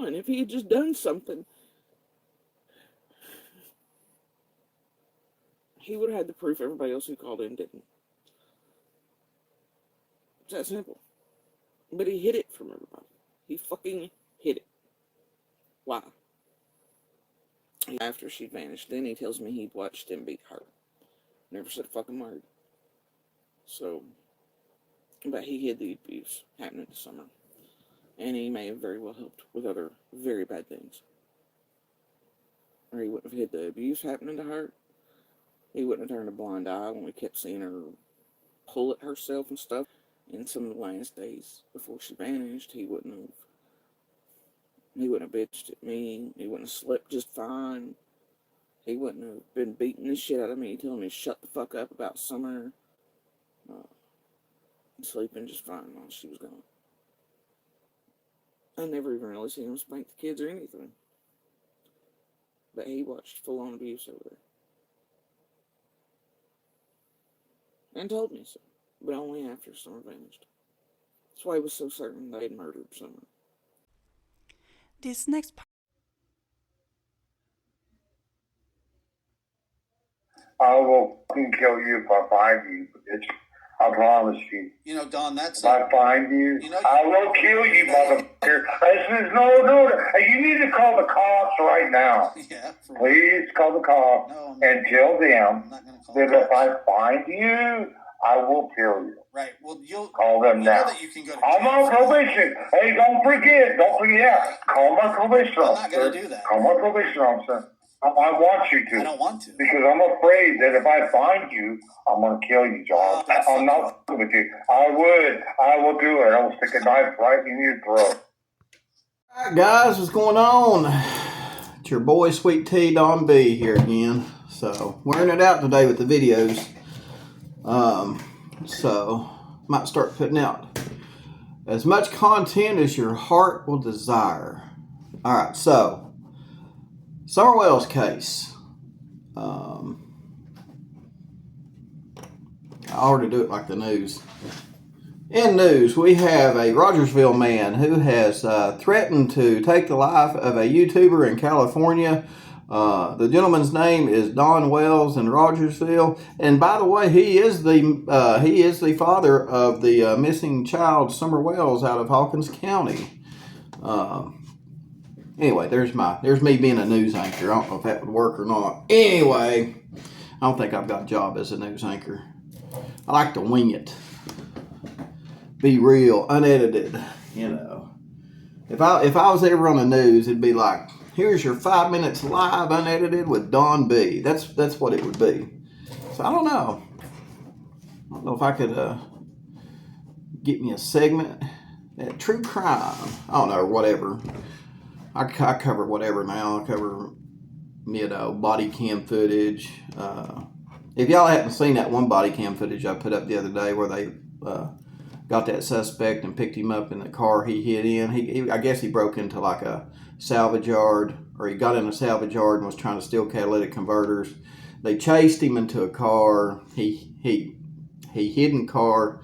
fine. If he had just done something, he would have had the proof everybody else who called in didn't. It's that simple. But he hid it from everybody. He fucking hid it. Why? After she vanished, then he tells me he watched him beat her. Never said a fucking word. So, but he hid the abuse happening this summer. And he may have very well helped with other very bad things. Or he wouldn't have hid the abuse happening to her. He wouldn't have turned a blind eye when we kept seeing her pull at herself and stuff. In some of the last days before she vanished, he wouldn't have bitched at me. He wouldn't have slept just fine. He wouldn't have been beating the shit out of me, telling me to shut the fuck up about Summer. Sleeping just fine while she was gone. I never even really seen him spank the kids or anything. But he watched full-on abuse over there. And told me so. But only after Summer vanished. That's why he was so certain they had murdered Summer. This next part. I will fucking kill you if I find you, bitch. I promise you. You know, Don, that's... If I find you, I will kill you, motherfucker. You need to call the cops right now. Yeah. Please call the cops and tell them that if I find you, I will kill you. Right. Well, you'll call them now. That you can go to I'm on probation. Hey, don't forget. Call my probation officer. I'm not going to do that. Call my probation officer. I want you to. I don't want to. Because I'm afraid that if I find you, I'm going to kill you, John. I'm not with you. I will do it. I will stick a knife right in your throat. All right, guys, what's going on? It's your boy, Sweet Tea, Don B here again. So, wearing it out today with the videos. So, might start putting out as much content as your heart will desire. All right, so Summer Wells case. I ought to do it like the news. In news, we have a Rogersville man who has threatened to take the life of a YouTuber in California. The gentleman's name is Don Wells in Rogersville, and by the way, he is the father of the missing child Summer Wells out of Hawkins County. Anyway, there's me being a news anchor. I don't know if that would work or not. Anyway, I don't think I've got a job as a news anchor. I like to wing it. Be real, unedited, you know. If I was ever on the news, it'd be like, here's your 5 minutes live, unedited with Don B. That's what it would be. So I don't know. I don't know if I could get me a segment at true crime. I don't know, or whatever. I cover whatever now. I cover, body cam footage. If y'all haven't seen that one body cam footage I put up the other day where they got that suspect and picked him up in the car he hid in. I guess he broke into like a salvage yard, or he got in a salvage yard and was trying to steal catalytic converters. They chased him into a car. He hid in the car.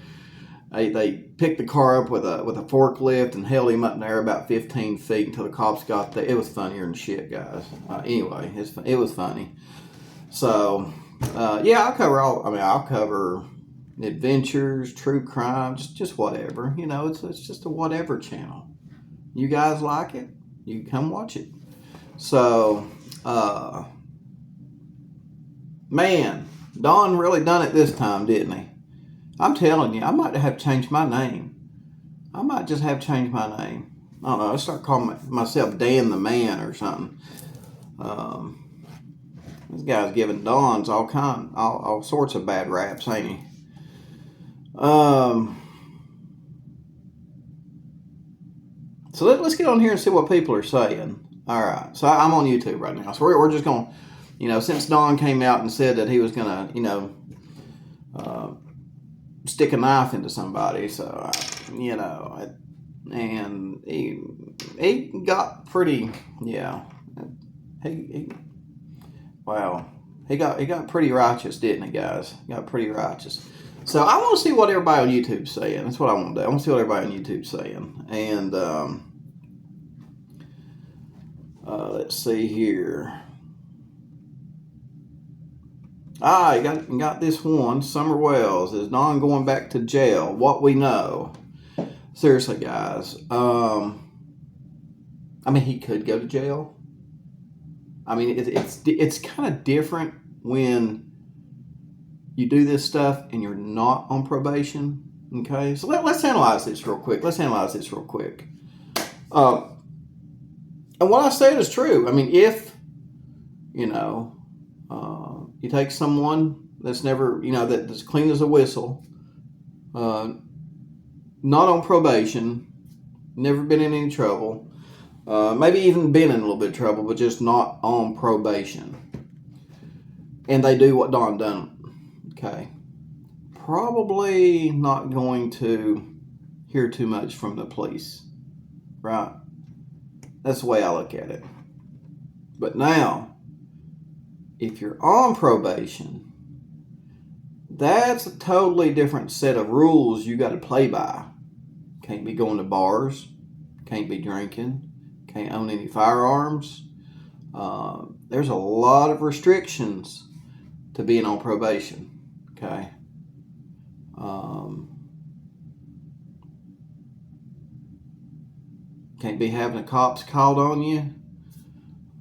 They picked the car up with a forklift and held him up in there about 15 feet until the cops got there. It was funnier than shit, guys. Anyway, it was funny. So, yeah, I'll cover adventures, true crime, just whatever. It's just a whatever channel. You guys like it? You can come watch it. So, man, Don really done it this time, didn't he? I'm telling you, I might have changed my name. I might just have changed my name. I don't know. I'll start calling myself Dan the Man or something. This guy's giving Dons all sorts of bad raps, ain't he? So let's get on here and see what people are saying. All right. So I'm on YouTube right now. So we're just going to, since Don came out and said that he was going to, stick a knife into somebody. So, and he got pretty, he got pretty righteous, didn't he, guys? Got pretty righteous. So I want to see what everybody on YouTube's saying. That's what I want to do. I want to see what everybody on YouTube's saying. And Let's see here. You got this one. Summer Wells. Is Don going back to jail? What we know. Seriously, guys. He could go to jail. It's kind of different when you do this stuff and you're not on probation. Okay, so let's analyze this real quick. And what I said is true. If you take someone that's never, that's clean as a whistle, not on probation, never been in any trouble, maybe even been in a little bit of trouble, but just not on probation, and they do what Don done, okay, probably not going to hear too much from the police, right? That's the way I look at it. But now, if you're on probation, that's a totally different set of rules you got to play by. Can't be going to bars, can't be drinking, can't own any firearms. There's a lot of restrictions to being on probation, okay? Can't be having the cops called on you.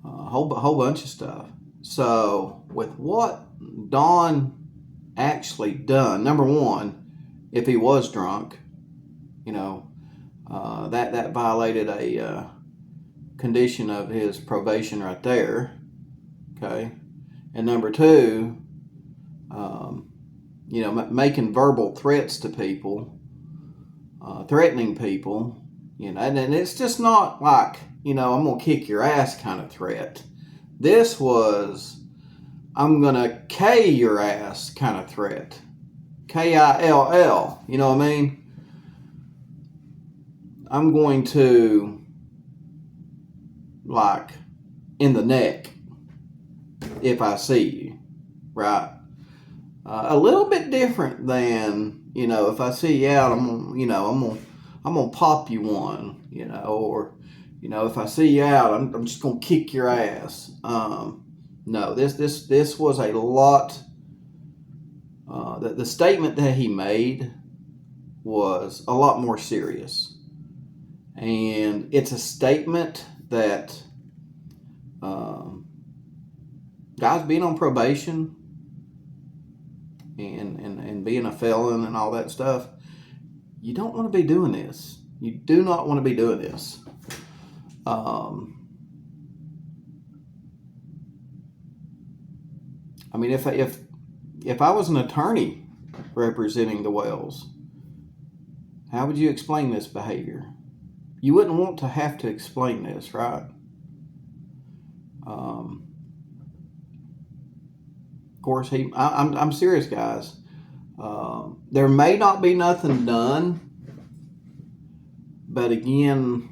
A whole bunch of stuff. So with what Don actually done, number one, if he was drunk, that violated a condition of his probation right there. Okay, and number two, making verbal threats to people, threatening people. And it's just not like, I'm going to kick your ass kind of threat. This was, I'm going to K your ass kind of threat. Kill, you know what I mean? I'm going to, like, in the neck if I see you, right? A little bit different than, if I see you out, I'm gonna pop you one, or, if I see you out, I'm just gonna kick your ass. No, this was a lot. The statement that he made was a lot more serious, and it's a statement that guys being on probation and being a felon and all that stuff, you don't want to be doing this. You do not want to be doing this. If I was an attorney representing the Wells, how would you explain this behavior? You wouldn't want to have to explain this, right? Of course, I'm serious, guys. There may not be nothing done, but again,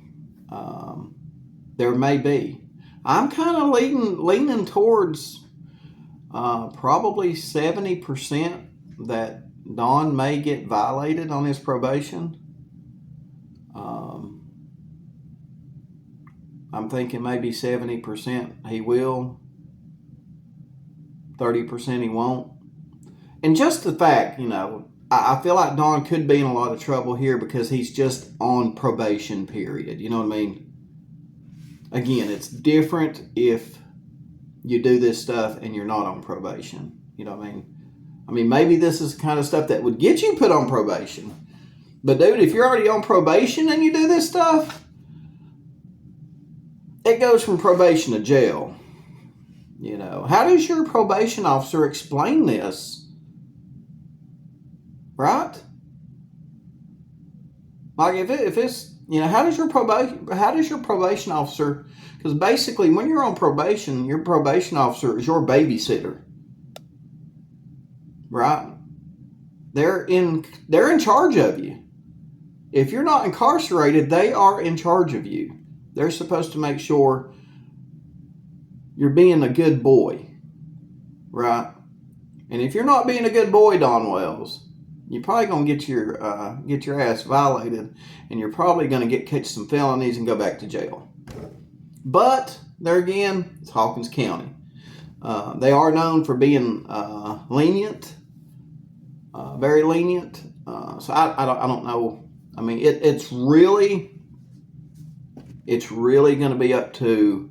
there may be. I'm kind of leaning towards probably 70% that Don may get violated on his probation. I'm thinking maybe 70% he will, 30% he won't. And just the fact, I feel like Don could be in a lot of trouble here because he's just on probation, period. You know what I mean? Again, it's different if you do this stuff and you're not on probation. You know what I mean? Maybe this is the kind of stuff that would get you put on probation. But dude, if you're already on probation and you do this stuff, it goes from probation to jail. How does your probation officer explain this? Right? Like if it's, how does your probation officer, because basically when you're on probation, your probation officer is your babysitter. Right? They're in charge of you. If you're not incarcerated, they are in charge of you. They're supposed to make sure you're being a good boy, right? And if you're not being a good boy, Don Wells, you're probably gonna get your ass violated, and you're probably gonna catch some felonies and go back to jail. But there again, it's Hawkins County. They are known for being lenient, very lenient. So I don't know. I mean, it's really going to be up to,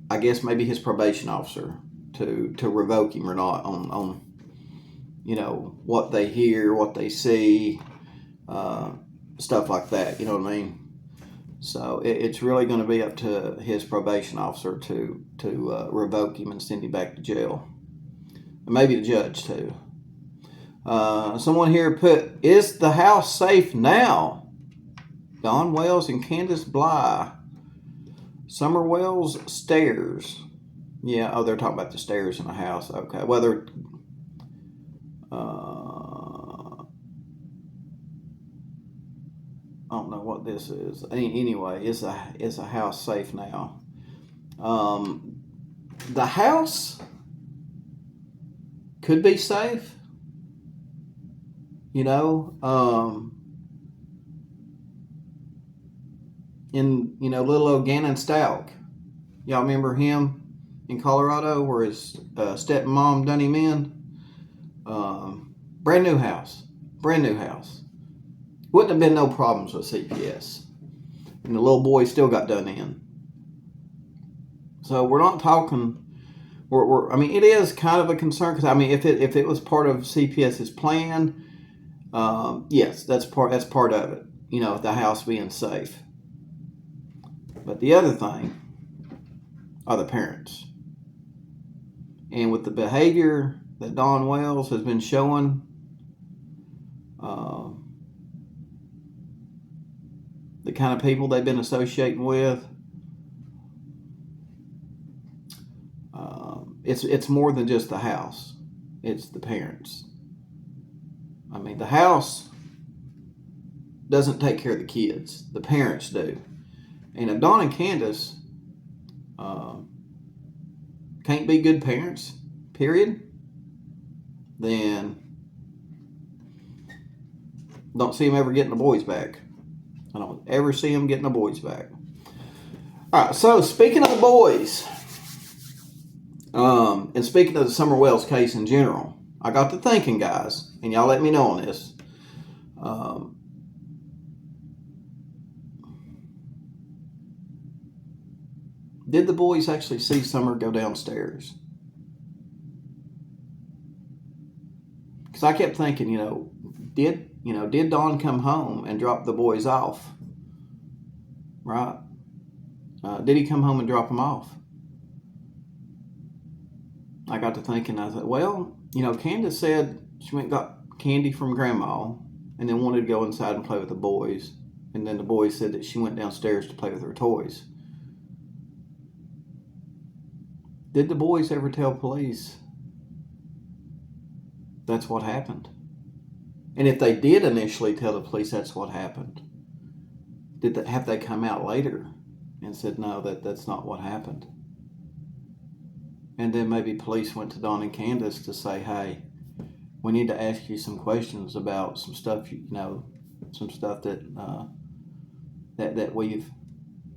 I guess maybe his probation officer to revoke him or not on what they hear, what they see, stuff like that. You know what I mean? So it's really going to be up to his probation officer to revoke him and send him back to jail, and maybe the judge too. Someone here put, "Is the house safe now?" Don Wells and Candace Bly. Summer Wells stairs. Yeah, oh, they're talking about the stairs in the house. Okay, whether I don't know what this is. Anyway, is a house safe now? The house could be safe. In little old Gannon Stalk. Y'all remember him in Colorado where his stepmom done him in? Brand new house. Wouldn't have been no problems with CPS. And the little boy still got done in. So we're not talking. I mean, it is kind of a concern because I mean, if it was part of CPS's plan, yes, that's part of it. The house being safe. But the other thing are the parents. And with the behavior that Don Wells has been showing, the kind of people they've been associating with, it's more than just the house. It's the parents. I mean, the house doesn't take care of the kids. The parents do. And if Don and Candace can't be good parents, period, then don't see them ever getting the boys back. I don't ever see them getting the boys back. All right, so speaking of the boys, and speaking of the Summer Wells case in general, I got to thinking, guys, and y'all let me know on this. Did the boys actually see Summer go downstairs? Because I kept thinking, did Dawn come home and drop the boys off? Right? Did he come home and drop them off? I got to thinking, I thought, well, Candace said she went and got candy from Grandma and then wanted to go inside and play with the boys. And then the boys said that she went downstairs to play with her toys. Did the boys ever tell police that's what happened? And if they did initially tell the police that's what happened, have they come out later and said, no, that's not what happened? And then maybe police went to Don and Candace to say, hey, we need to ask you some questions about some stuff, some stuff that we've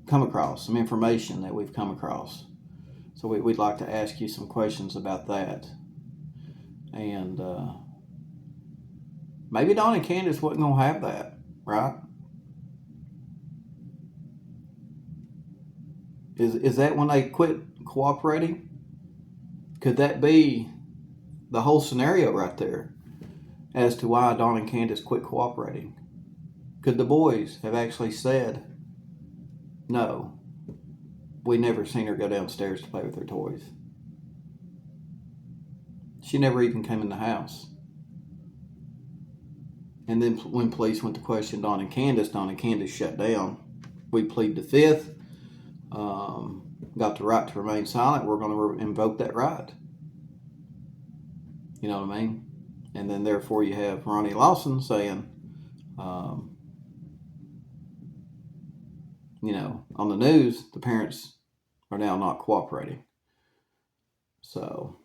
come across, some information that we've come across. So we'd like to ask you some questions about that. And maybe Don and Candace wasn't going to have that, right? Is that when they quit cooperating? Could that be the whole scenario right there as to why Don and Candace quit cooperating? Could the boys have actually said, no, we never seen her go downstairs to play with her toys? She never even came in the house. And then when police went to question Don and Candace shut down. We plead the fifth. Got the right to remain silent. We're going to invoke that right. You know what I mean? And then therefore you have Ronnie Lawson saying, on the news, the parents are now not cooperating. So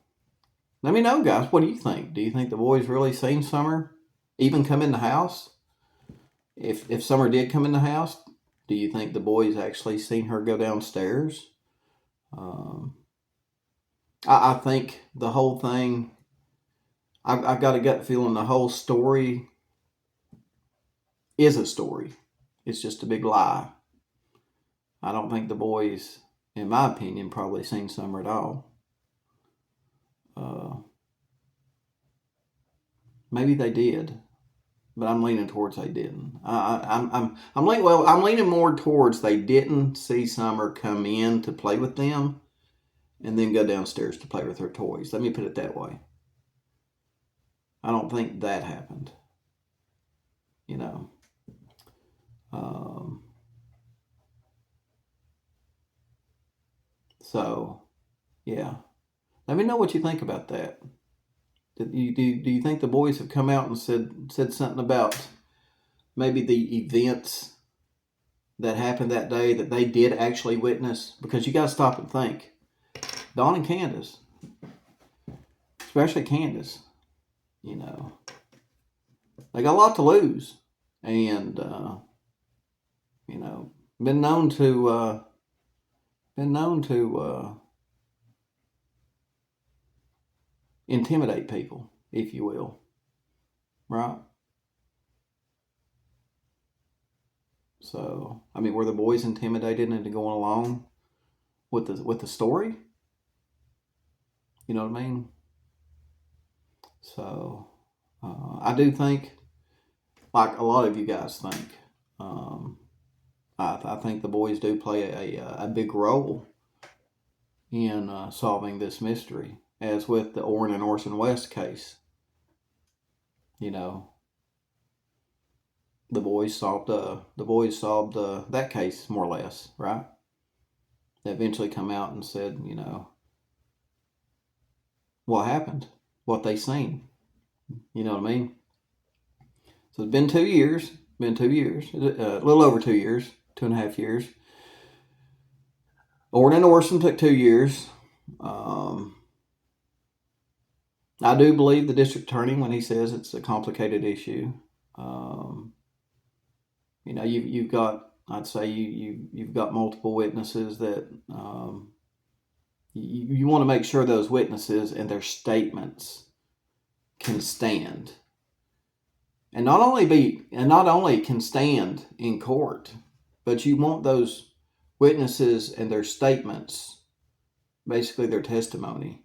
let me know, guys. What do you think? Do you think the boys really seen Summer even come in the house? If Summer did come in the house, Do you think the boys actually seen her go downstairs? I think the whole thing, I've got a gut feeling the whole story is a story. It's just a big lie. I don't think the boys, in my opinion, probably seen Summer at all. Maybe they did, but I'm leaning towards they didn't. I'm leaning more towards they didn't see Summer come in to play with them, and then go downstairs to play with her toys. Let me put it that way. I don't think that happened. You know. So, yeah. Let me know what you think about that. Do you think the boys have come out and said something about maybe the events that happened that day that they did actually witness? Because you got to stop and think. Dawn and Candace, especially Candace, you know, they got a lot to lose, and you know, been known to intimidate people, if you will, right? So, I mean, were the boys intimidated into going along with the story? You know what I mean? So, I do think, like a lot of you guys think, I think the boys do play a big role in solving this mystery, as with the Orrin and Orson West case. You know, the boys solved that case more or less, right? They eventually come out and said, you know, what happened, what they seen. You know what I mean? So it's been 2 years. A little over 2 years, 2.5 years. Orrin and Orson took 2 years. I do believe the district attorney when he says it's a complicated issue. You know, you've got, I'd say you've got multiple witnesses that you want to make sure those witnesses and their statements can stand, and not only can stand in court, but you want those witnesses and their statements, basically their testimony.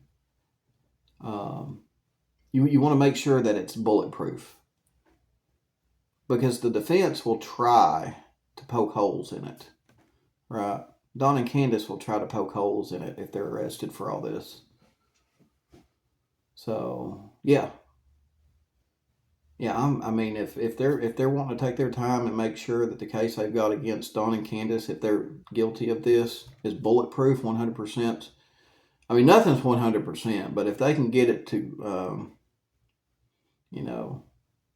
You want to make sure that it's bulletproof, because the defense will try to poke holes in it, right? Dawn and Candace will try to poke holes in it if they're arrested for all this. So yeah, I mean, if they're wanting to take their time and make sure that the case they've got against Dawn and Candace, if they're guilty of this, is bulletproof 100%. I mean, nothing's 100%, but if they can get it to,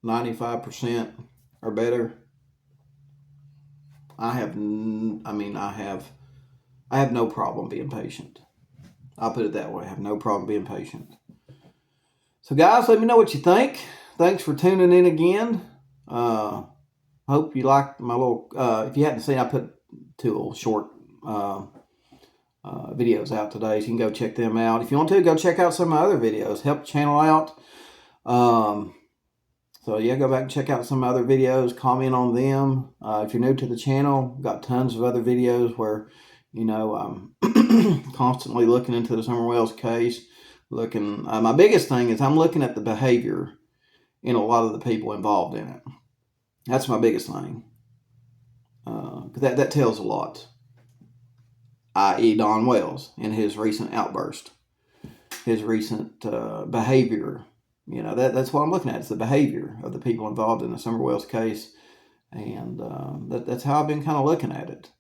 95% or better, I have no problem being patient. I'll put it that way. I have no problem being patient. So guys, let me know what you think. Thanks for tuning in again. Hope you liked my little, if you hadn't seen, I put 2 little short videos out today, so you can go check them out. If you want to, go check out some of my other videos. Help the channel out. So yeah, go back and check out some other videos, comment on them. If you're new to the channel, got tons of other videos where, I'm constantly looking into the Summer Wells case. My biggest thing is I'm looking at the behavior in a lot of the people involved in it. That's my biggest thing. That tells a lot. I.e. Don Wells and his recent outburst, his recent behavior. That's what I'm looking at. It's the behavior of the people involved in the Summer Wells case. And that's how I've been kind of looking at it.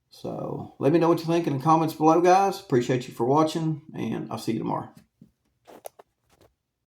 So let me know what you think in the comments below, guys. Appreciate you for watching, and I'll see you tomorrow.